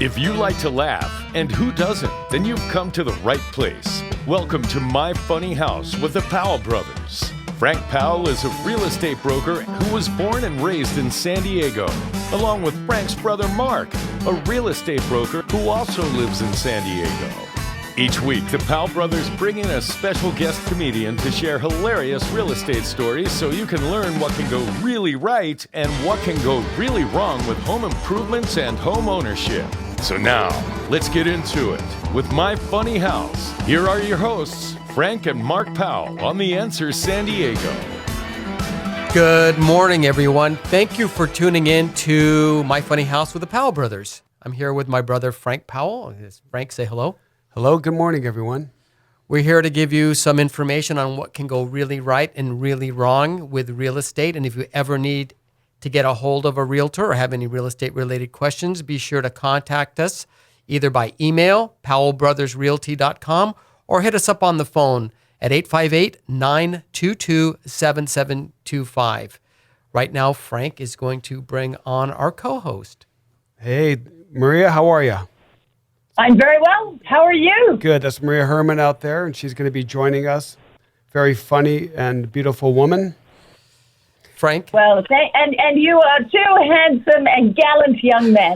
If you like to laugh, and who doesn't, then you've come to the right place. Welcome to My Funny House with the Powell brothers. Frank Powell is a real estate broker who was born and raised in San Diego, along with Frank's brother Mark, a real estate broker who also lives in San Diego. Each week, the Powell brothers bring in a special guest comedian to share hilarious real estate stories so you can learn what can go really right and what can go really wrong with home improvements and home ownership. So now, let's get into it. With My Funny House, here are your hosts, Frank and Mark Powell on The Answer San Diego. Good morning, everyone. Thank you for tuning in to My Funny House with the Powell brothers. I'm here with my brother, Frank Powell. Frank, say hello. Hello, good morning, everyone. We're here to give you some information on what can go really right and really wrong with real estate. And if you ever need to get a hold of a realtor or have any real estate related questions, be sure to contact us either by email, powellbrothersrealty.com, or hit us up on the phone at 858-922-7725. Right now, Frank is going to bring on our co-host. Hey, Maria, how are you? I'm very well. How are you? Good. That's Maria Herman out there, and she's going to be joining us. Very funny and beautiful woman. Frank? Well, and you are two handsome and gallant young men.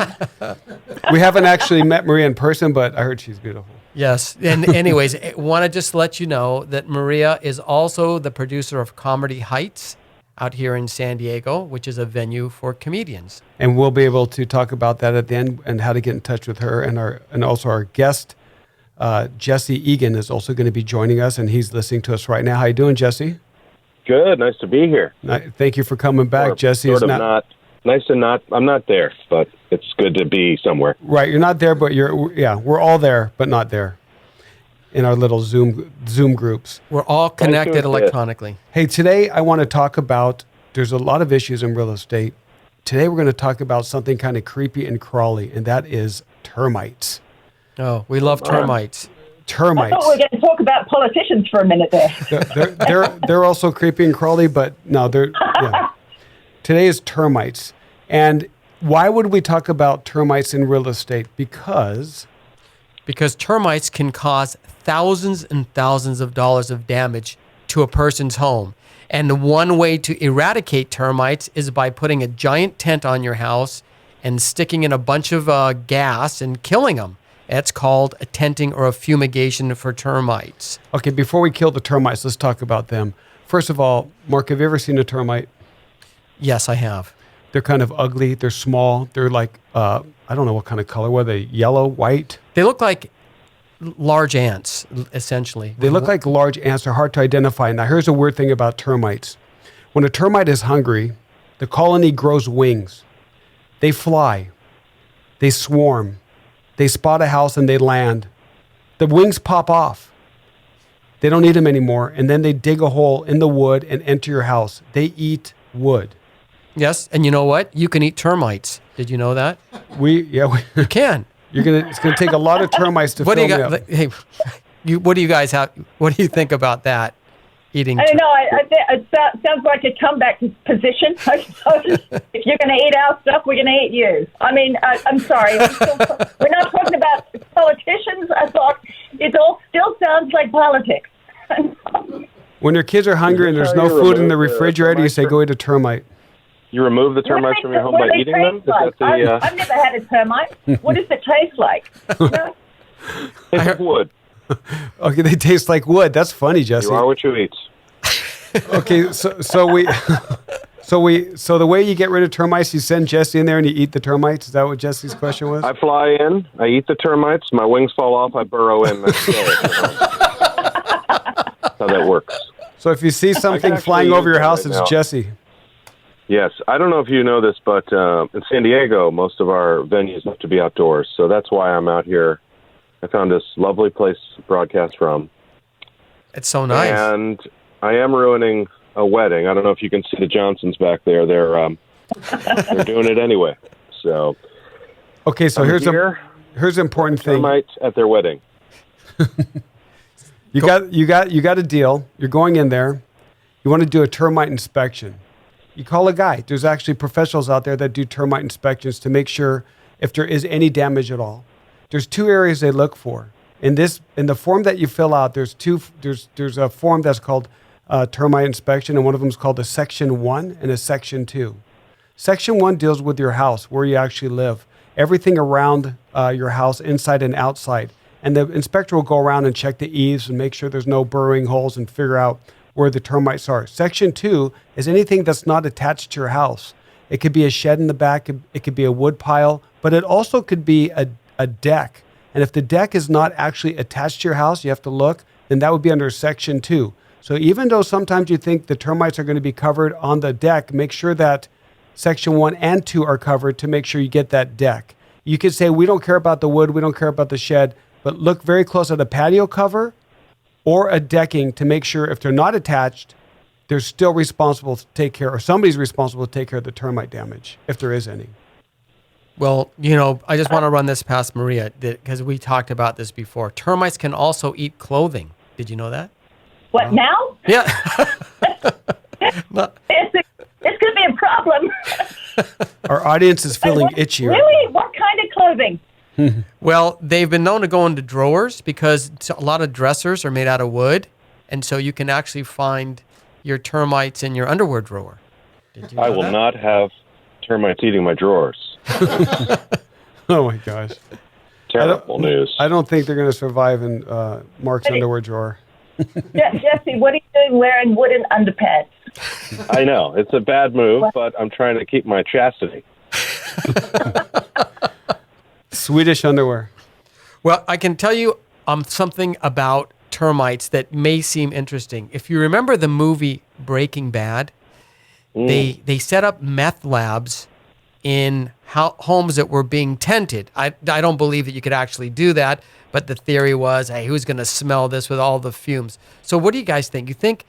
We haven't actually met Maria in person, but I heard she's beautiful. Yes. And anyways, I want to just let you know that Maria is also the producer of Comedy Heights out here in San Diego, which is a venue for comedians. And we'll be able to talk about that at the end and how to get in touch with her. And also our guest, Jesse Egan, is also going to be joining us, and he's listening to us right now. How you doing, Jesse? Good. Nice to be here. Thank you for coming back. Jesse is not nice to not. I'm not there, but it's good to be somewhere. Right. You're not there, but we're all there, but not there in our little Zoom groups. We're all connected electronically. Hey, today I want to talk about, there's a lot of issues in real estate. Today we're going to talk about something kind of creepy and crawly, and that is termites. Oh, we love termites. Termites. I thought we were going to talk about politicians for a minute there. They're also creepy and crawly, but no, yeah. Today is termites. And why would we talk about termites in real estate? Because termites can cause thousands and thousands of dollars of damage to a person's home. And one way to eradicate termites is by putting a giant tent on your house and sticking in a bunch of gas and killing them. That's called a tenting or a fumigation for termites. Okay, before we kill the termites, let's talk about them. First of all, Mark, have you ever seen a termite? Yes, I have. They're kind of ugly. They're small. They're like, I don't know what kind of color. Were they yellow, white? They look like large ants, essentially. They look like large ants. They're hard to identify. Now, here's a weird thing about termites. When a termite is hungry, the colony grows wings. They fly. They swarm. They spot a house and they land. The wings pop off. They don't need them anymore. And then they dig a hole in the wood and enter your house. They eat wood. Yes, and you know what? You can eat termites. Did you know that? You can. It's gonna take a lot of termites to fill me up. Hey, what do you guys have? What do you think about that? Eating. I don't know. It sounds like a comeback position. If you're going to eat our stuff, we're going to eat you. I mean, I'm sorry. We're not talking about politicians. I thought it all still sounds like politics. When your kids are hungry and there's no food in the refrigerator, you say, go eat a termite. You remove the termites from your home by eating them? I've never had a termite. What does it taste like? It's like wood. Okay, they taste like wood. That's funny, Jesse. You are what you eat. Okay, so the way you get rid of termites, you send Jesse in there and you eat the termites. Is that what Jesse's question was? I fly in, I eat the termites, my wings fall off, I burrow in. That's how that works. So if you see something flying over your house, it's Jesse. Yes, I don't know if you know this, but in San Diego, most of our venues have to be outdoors, so that's why I'm out here. I found this lovely place to broadcast from. It's so nice. And I am ruining a wedding. I don't know if you can see the Johnsons back there. They're doing it anyway. So okay, so here's an important thing. Termites at their wedding. You got a deal. You're going in there. You want to do a termite inspection. You call a guy. There's actually professionals out there that do termite inspections to make sure if there is any damage at all. There's two areas they look for. In the form that you fill out, there's a form that's called termite inspection, and one of them is called a Section 1 and a Section 2. Section 1 deals with your house, where you actually live, everything around your house, inside and outside. And the inspector will go around and check the eaves and make sure there's no burrowing holes and figure out where the termites are. Section 2 is anything that's not attached to your house. It could be a shed in the back, it could be a wood pile, but it also could be a deck. And if the deck is not actually attached to your house, you have to look, then that would be under Section 2. So even though sometimes you think the termites are going to be covered on the deck, make sure that Section 1 and 2 are covered to make sure you get that deck. You could say, we don't care about the wood, we don't care about the shed, but look very close at a patio cover or a decking to make sure if they're not attached, they're still responsible to take care, or somebody's responsible to take care of the termite damage, if there is any. Well, I just want to run this past Maria because we talked about this before. Termites can also eat clothing. Did you know that? What, now? Yeah. This could be a problem. Our audience is feeling itchy. Really? What kind of clothing? Well, they've been known to go into drawers because a lot of dressers are made out of wood. And so you can actually find your termites in your underwear drawer. Did you know I will that? not have termites eating my drawers. Oh my gosh. Terrible news. I don't think they're going to survive in Mark's underwear drawer. Jesse, what are you doing wearing wooden underpants? I know. It's a bad move, but I'm trying to keep my chastity. Swedish underwear. Well, I can tell you something about termites that may seem interesting. If you remember the movie Breaking Bad, they set up meth labs in homes that were being tented. I don't believe that you could actually do that, but the theory was, hey, who's going to smell this with all the fumes? So what do you guys think? You think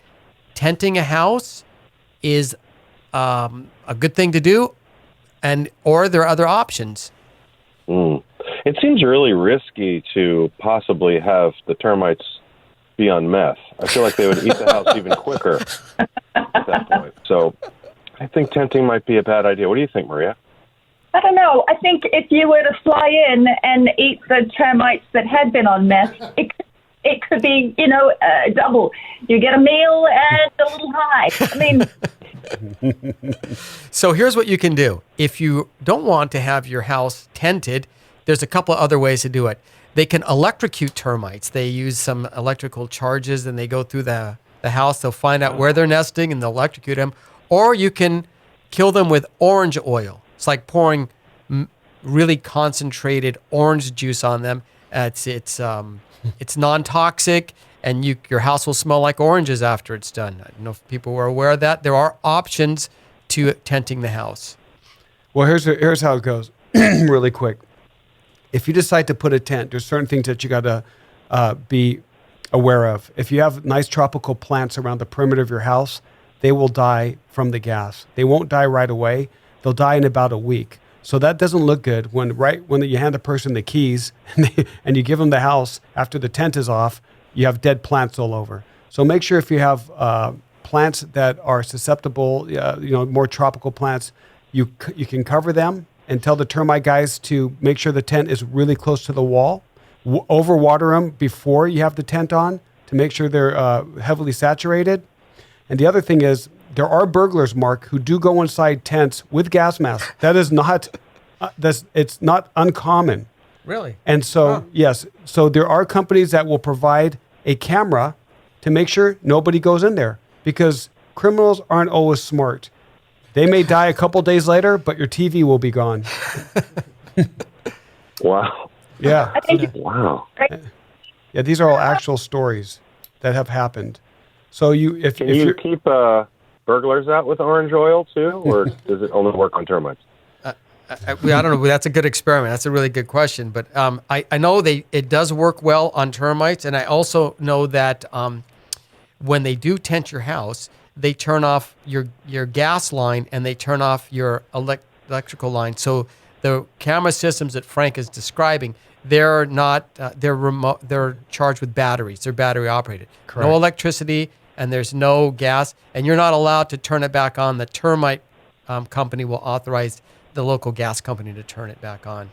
tenting a house is a good thing to do, or are there other options? It seems really risky to possibly have the termites be on meth. I feel like they would eat the house even quicker at that point. So I think tenting might be a bad idea. What do you think, Maria? I don't know. I think if you were to fly in and eat the termites that had been on meth, it could be, double. You get a meal and a little high. I mean... So here's what you can do. If you don't want to have your house tented, there's a couple of other ways to do it. They can electrocute termites. They use some electrical charges and they go through the house. They'll find out where they're nesting and they'll electrocute them. Or you can kill them with orange oil. It's like pouring really concentrated orange juice on them. It's non-toxic, and your house will smell like oranges after it's done. I don't know if people were aware of that. There are options to tenting the house. Well, here's how it goes, really quick. If you decide to put a tent, there's certain things that you got to be aware of. If you have nice tropical plants around the perimeter of your house, they will die from the gas. They won't die right away. They'll die in about a week. So that doesn't look good when you hand the person the keys and you give them the house after the tent is off, you have dead plants all over. So make sure if you have plants that are susceptible, more tropical plants, you can cover them and tell the termite guys to make sure the tent is really close to the wall. Overwater them before you have the tent on to make sure they're heavily saturated. And the other thing is, there are burglars, Mark, who do go inside tents with gas masks. That is not, it's not uncommon. Really? And so, yes, so there are companies that will provide a camera to make sure nobody goes in there, because criminals aren't always smart. They may die a couple days later, but your TV will be gone. Wow. Yeah. Wow. Yeah, these are all actual stories that have happened. So Can you keep burglars out with orange oil too, or does it only work on termites? I don't know. That's a good experiment. That's a really good question. But I know it does work well on termites, and I also know that when they do tent your house, they turn off your gas line and they turn off your electrical line. So the camera systems that Frank is describing, they're not they're remote. They're charged with batteries. They're battery operated. Correct. No electricity, and there's no gas, and you're not allowed to turn it back on. The termite company will authorize the local gas company to turn it back on.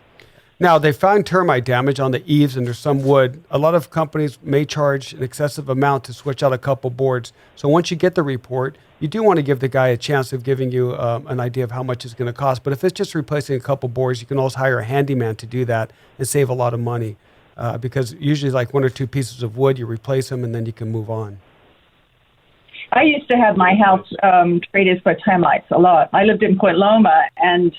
Now, they found termite damage on the eaves and there's some wood. A lot of companies may charge an excessive amount to switch out a couple boards. So once you get the report, you do want to give the guy a chance of giving you an idea of how much it's going to cost. But if it's just replacing a couple boards, you can also hire a handyman to do that and save a lot of money. Because usually like 1 or 2 pieces of wood, you replace them and then you can move on. I used to have my house treated for termites a lot. I lived in Point Loma, and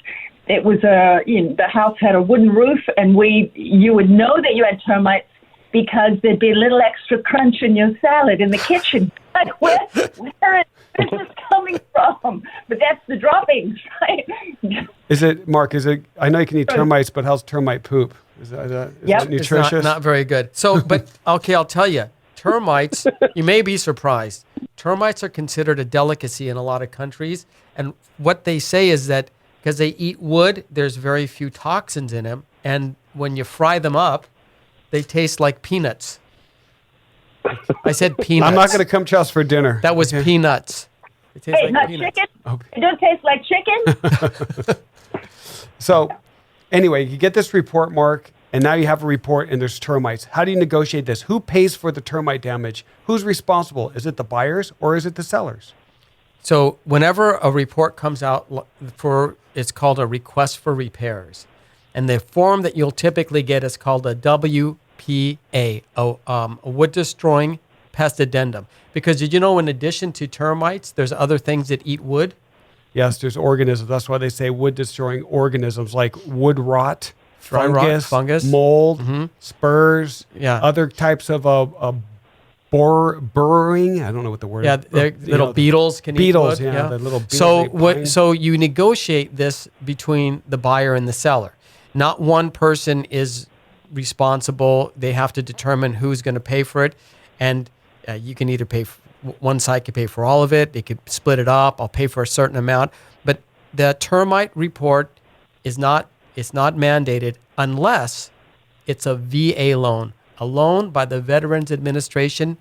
it was the house had a wooden roof, and you would know that you had termites because there'd be a little extra crunch in your salad in the kitchen. Like, where is this coming from? But that's the droppings, right? Is it, Mark, I know you can eat termites, but how's termite poop? Is that nutritious? It's not very good. So, but okay, I'll tell you. Termites, you may be surprised. Termites are considered a delicacy in a lot of countries. And what they say is that because they eat wood, there's very few toxins in them. And when you fry them up, they taste like peanuts. I said peanuts. I'm not going to come to us for dinner. That was peanuts. It tastes Hey, not peanuts. chicken? Okay. It doesn't taste like chicken? So anyway, you get this report, Mark, and now you have a report and there's termites. How do you negotiate this? Who pays for the termite damage? Who's responsible? Is it the buyers or is it the sellers? So whenever a report comes out it's called a request for repairs. And the form that you'll typically get is called a WPA, a wood destroying pest addendum. Because did you know in addition to termites, there's other things that eat wood? Yes, there's organisms. That's why they say wood destroying organisms like wood rot, fungus, mold, spurs, other types of burrowing. I don't know what the word is. Yeah, little beetles can eat wood. Yeah, the little beetles. So you negotiate this between the buyer and the seller. Not one person is responsible. They have to determine who's going to pay for it. And you can either pay, one side could pay for all of it. They could split it up. I'll pay for a certain amount. But the termite report it's not mandated unless it's a VA loan. A loan by the Veterans Administration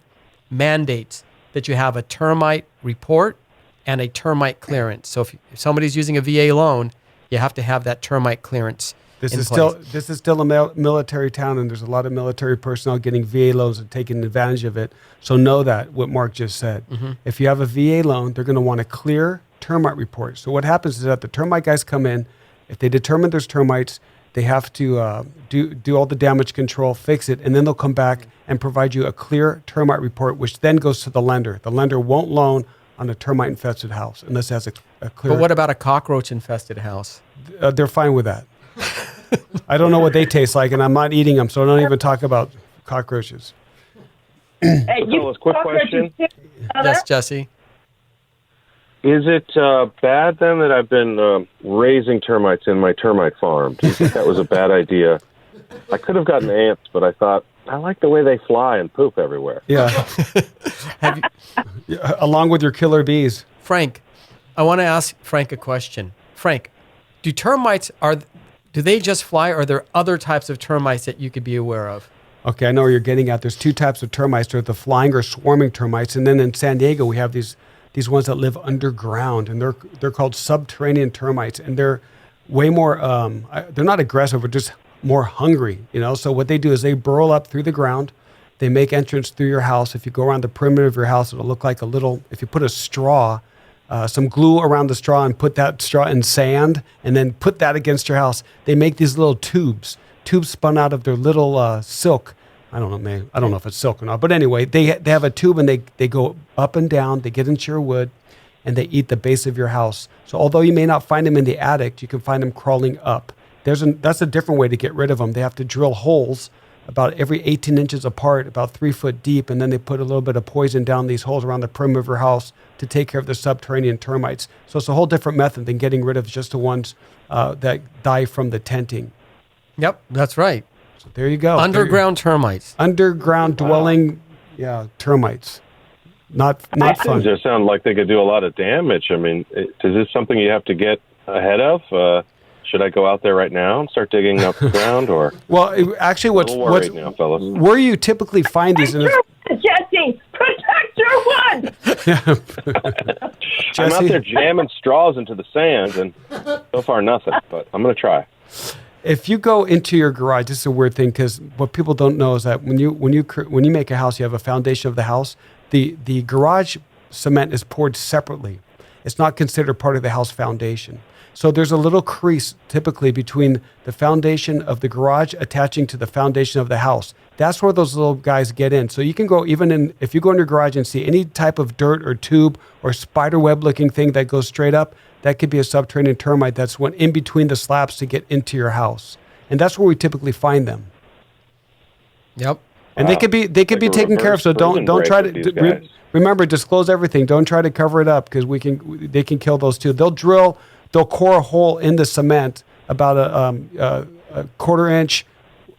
mandates that you have a termite report and a termite clearance. So if somebody's using a VA loan, you have to have that termite clearance. This is still a military town, and there's a lot of military personnel getting VA loans and taking advantage of it. So know that, what Mark just said. Mm-hmm. If you have a VA loan, they're going to want a clear termite report. So what happens is that the termite guys come in. If they determine there's termites, they have to do all the damage control, fix it, and then they'll come back and provide you a clear termite report, which then goes to the lender. The lender won't loan on a termite-infested house unless it has a clear... But what about a cockroach-infested house? They're fine with that. I don't know what they taste like, and I'm not eating them, so don't even talk about cockroaches. Fellas, quick question. Yes, Jesse? Is it bad then that I've been raising termites in my termite farm? Do you think that was a bad idea? I could have gotten ants, but I thought, I like the way they fly and poop everywhere. Yeah. Along with your killer bees. Frank, I want to ask Frank a question. Frank, do termites, do they just fly, or are there other types of termites that you could be aware of? Okay, I know where you're getting at. There's 2 types of termites. There's the flying or swarming termites, and then in San Diego we have these ones that live underground, and they're called subterranean termites, and they're way more, they're not aggressive, but just more hungry, So what they do is they burrow up through the ground. They make entrance through your house. If you go around the perimeter of your house, it'll look like if you put a straw, some glue around the straw and put that straw in sand and then put that against your house, they make these little tubes spun out of their little silk. I don't know if it's silk or not, but anyway, they have a tube and they go up and down, they get into your wood, and they eat the base of your house. So although you may not find them in the attic, you can find them crawling up. That's a different way to get rid of them. They have to drill holes about every 18 inches apart, about 3 foot deep, and then they put a little bit of poison down these holes around the perimeter of your house to take care of the subterranean termites. So it's a whole different method than getting rid of just the ones that die from the tenting. Yep, that's right. So there you go. Underground termites. Underground dwelling, termites. Not fun. They just sound like they could do a lot of damage. I mean, is this something you have to get ahead of? Should I go out there right now and start digging up the ground, or? Well, actually, what's now, fellas? Where you typically find these? Jesse, protect your wood. I'm out there jamming straws into the sand, and so far nothing. But I'm going to try. if you go into your garage, this is a weird thing because what people don't know is that when you make a house, you have a foundation of the house. The garage cement is poured separately. It's not considered part of the house foundation. So there's a little crease typically between the foundation of the garage attaching to the foundation of the house. That's where those little guys get in. So you can go if you go in your garage and see any type of dirt or tube or spider web looking thing that goes straight up, that could be a subterranean termite that's went in between the slabs to get into your house. And that's where we typically find them. Yep. And they could be taken care of. So don't try to remember, disclose everything. Don't try to cover it up because they can kill those too. They'll core a hole in the cement about a quarter inch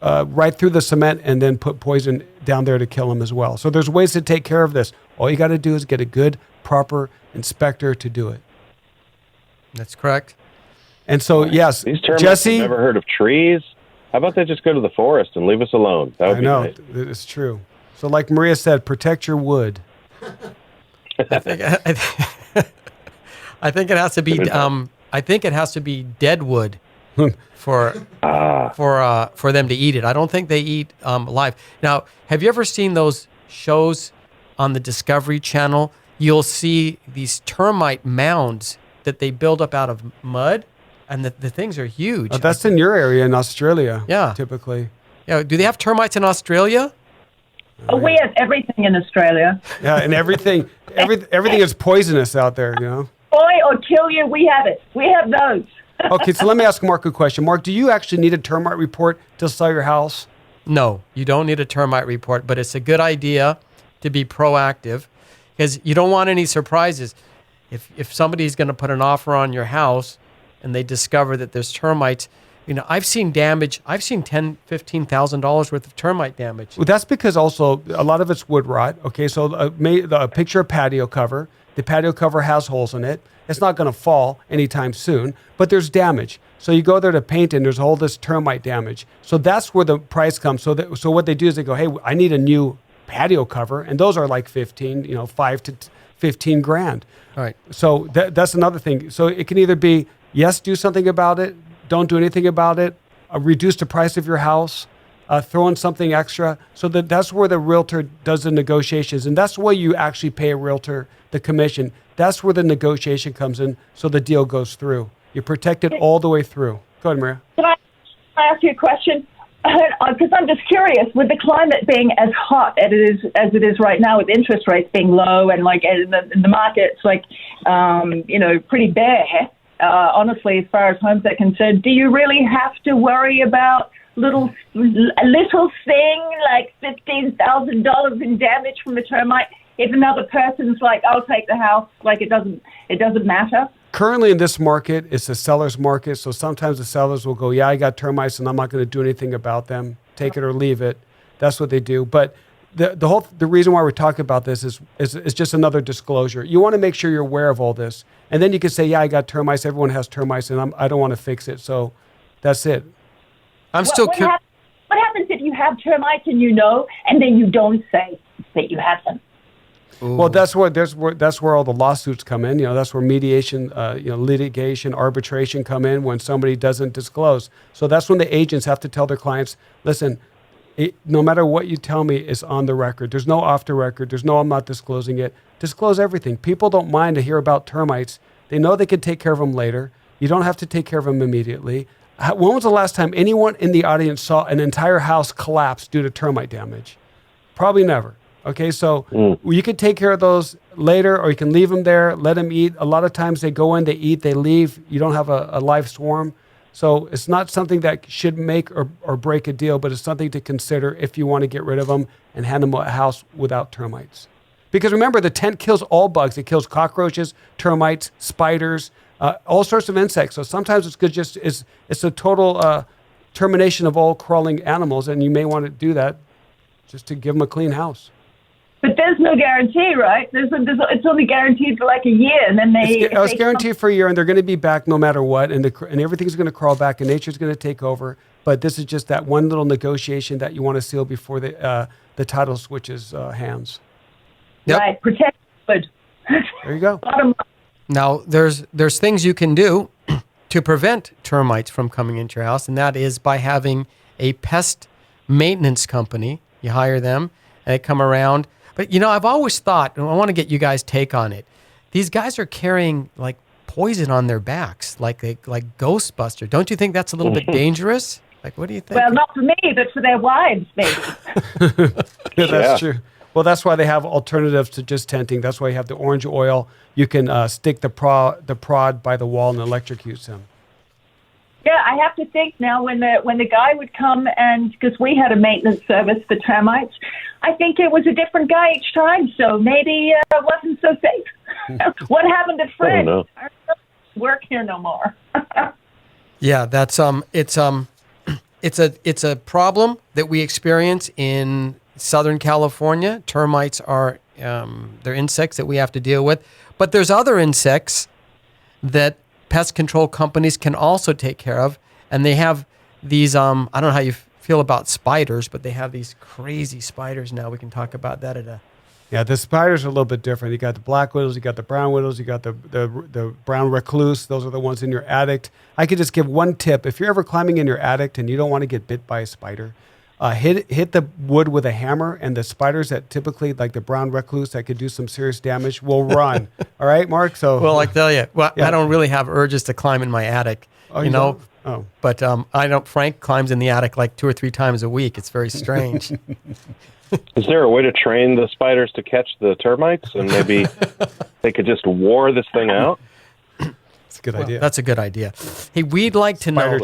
right through the cement and then put poison down there to kill them as well. So there's ways to take care of this. All you got to do is get a good, proper inspector to do it. That's correct. And so, yes, these termites Jesse, have never heard of trees. How about they just go to the forest and leave us alone? That would I be know nice. it's true. So, like Maria said, protect your wood. I think it has to be. I think it has to be dead wood for them to eat it. I don't think they eat live. Now, have you ever seen those shows on the Discovery Channel? You'll see these termite mounds that they build up out of mud, and the things are huge. That's in your area in Australia. Yeah, typically. Yeah. Do they have termites in Australia? Oh, we have everything in Australia. Yeah, and everything is poisonous out there. You know. Boy or kill you, we have it. We have those. Okay, so let me ask Mark a question. Mark, do you actually need a termite report to sell your house? No, you don't need a termite report, but it's a good idea to be proactive because you don't want any surprises. If somebody's going to put an offer on your house and they discover that there's termites, I've seen damage. I've seen $10,000, $15,000 worth of termite damage. Well, that's because also a lot of it's wood rot. Okay, so a picture of patio cover. The patio cover has holes in it. It's not going to fall anytime soon, but there's damage. So you go there to paint and there's all this termite damage. So that's where the price comes. So what they do is they go, hey, I need a new patio cover, and those are like 5 to 15 grand. All right. So that's another thing. So it can either be, yes, do something about it, don't do anything about it, reduce the price of your house, throw in something extra. So that's where the realtor does the negotiations. And that's why you actually pay a realtor the commission. That's where the negotiation comes in, so the deal goes through. You protect it all the way through. Go ahead, Maria. Can I ask you a question? Because I'm just curious, with the climate being as hot as it is right now, with interest rates being low and like the market's like, pretty bare, honestly, as far as homes are concerned, do you really have to worry about a little thing like $15,000 in damage from a termite? If another person's like, I'll take the house, like it doesn't matter. Currently in this market, it's a seller's market. So sometimes the sellers will go, yeah, I got termites and I'm not going to do anything about them. Take it or leave it. That's what they do. But the reason why we're talking about this is just another disclosure. You want to make sure you're aware of all this. And then you can say, yeah, I got termites. Everyone has termites and I don't want to fix it. So that's it. I'm still curious. What happens if you have termites and and then you don't say that you have them? Ooh. Well, that's where all the lawsuits come in. That's where mediation, litigation, arbitration come in when somebody doesn't disclose. So that's when the agents have to tell their clients, listen, no matter what you tell me is on the record. There's no off the record. There's no I'm not disclosing it. Disclose everything. People don't mind to hear about termites. They know they can take care of them later. You don't have to take care of them immediately. When was the last time anyone in the audience saw an entire house collapse due to termite damage? Probably never. Okay, so you could take care of those later, or you can leave them there, let them eat. A lot of times they go in, they eat, they leave. You don't have a live swarm. So it's not something that should make or break a deal, but it's something to consider if you want to get rid of them and hand them a house without termites. Because remember, the tent kills all bugs. It kills cockroaches, termites, spiders, all sorts of insects. So sometimes it's good it's a total termination of all crawling animals, and you may want to do that just to give them a clean house. But there's no guarantee, right? It's only guaranteed for like a year, and then it's guaranteed for a year, and they're going to be back no matter what, and everything's going to crawl back, and nature's going to take over. But this is just that one little negotiation that you want to seal before the title switches hands. Yep. Right, protect wood. There you go. Now, there's things you can do to prevent termites from coming into your house, and that is by having a pest maintenance company. You hire them, and they come around. But, I've always thought, and I want to get you guys' take on it, these guys are carrying, like, poison on their backs, like Ghostbuster. Don't you think that's a little bit dangerous? Like, what do you think? Well, not for me, but for their wives, maybe. Yeah, that's true. Well, that's why they have alternatives to just tenting. That's why you have the orange oil. You can stick the prod by the wall and electrocutes them. Yeah, I have to think now when the guy would come, and because we had a maintenance service for termites, I think it was a different guy each time, so maybe it wasn't so safe. What happened to Fred? I don't work here no more. Yeah, that's it's a problem that we experience in Southern California. Termites are they're insects that we have to deal with, but there's other insects that pest control companies can also take care of, and they have these I don't know how you feel about spiders, but they have these crazy spiders now. We can talk about that at a Yeah, the spiders are a little bit different. You got the black widows, you got the brown widows, you got the brown recluse. Those are the ones in your attic. I could just give one tip. If you're ever climbing in your attic and you don't want to get bit by a spider, hit the wood with a hammer, and the spiders that typically, like the brown recluse, that could do some serious damage, will run. All right, Mark? So well, I tell you, I don't really have urges to climb in my attic, don't? But I don't. Frank climbs in the attic like 2 or 3 times a week. It's very strange. Is there a way to train the spiders to catch the termites, and maybe they could just war this thing out? That's a good idea. That's a good idea. Hey, we'd like to know,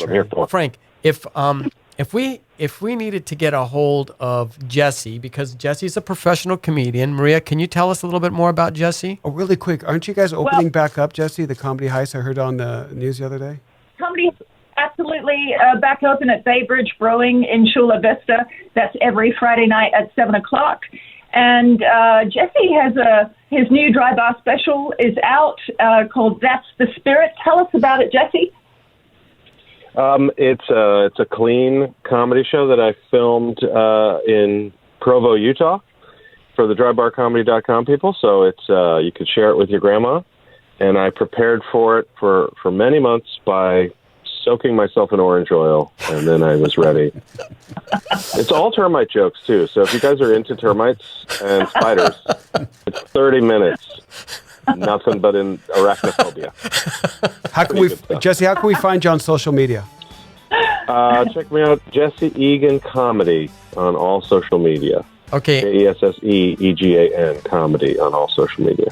Frank, if we needed to get a hold of Jesse, because Jesse's a professional comedian. Maria, can you tell us a little bit more about Jesse? Oh, really quick. Aren't you guys opening back up, Jesse, the Comedy Heist I heard on the news the other day? Comedy absolutely back open at Bay Bridge Brewing in Chula Vista. That's every Friday night at 7 o'clock. And Jesse has his new dry bar special is out called That's the Spirit. Tell us about it, Jesse. It's a clean comedy show that I filmed in Provo, Utah, for the drybarcomedy.com people. So it's you could share it with your grandma. And I prepared for it for many months by soaking myself in orange oil, and then I was ready. It's all termite jokes, too. So if you guys are into termites and spiders, it's 30 minutes. Nothing but in arachnophobia. Jesse, how can we find you on social media? Check me out, Jesse Egan Comedy on all social media. Okay. JESSEEGAN Comedy on all social media.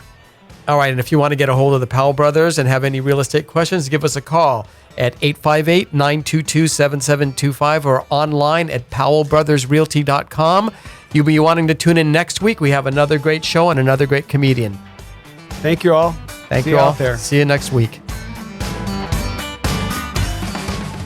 All right, and if you want to get a hold of the Powell brothers and have any real estate questions, give us a call at 858-922-7725 or online at powellbrothersrealty.com. You'll be wanting to tune in next week. We have another great show and another great comedian. Thank you all. Thank you all. See you next week.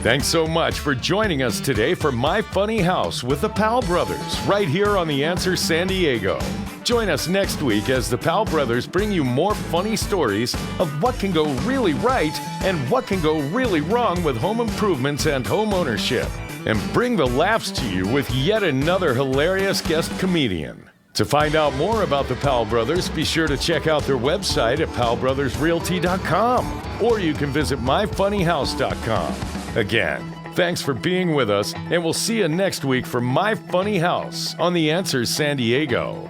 Thanks so much for joining us today for My Funny House with the Powell Brothers, right here on The Answer San Diego. Join us next week as the Powell Brothers bring you more funny stories of what can go really right and what can go really wrong with home improvements and home ownership, and bring the laughs to you with yet another hilarious guest comedian. To find out more about the Powell Brothers, be sure to check out their website at powellbrothersrealty.com, or you can visit myfunnyhouse.com. Again, thanks for being with us, and we'll see you next week for My Funny House on The Answer San Diego.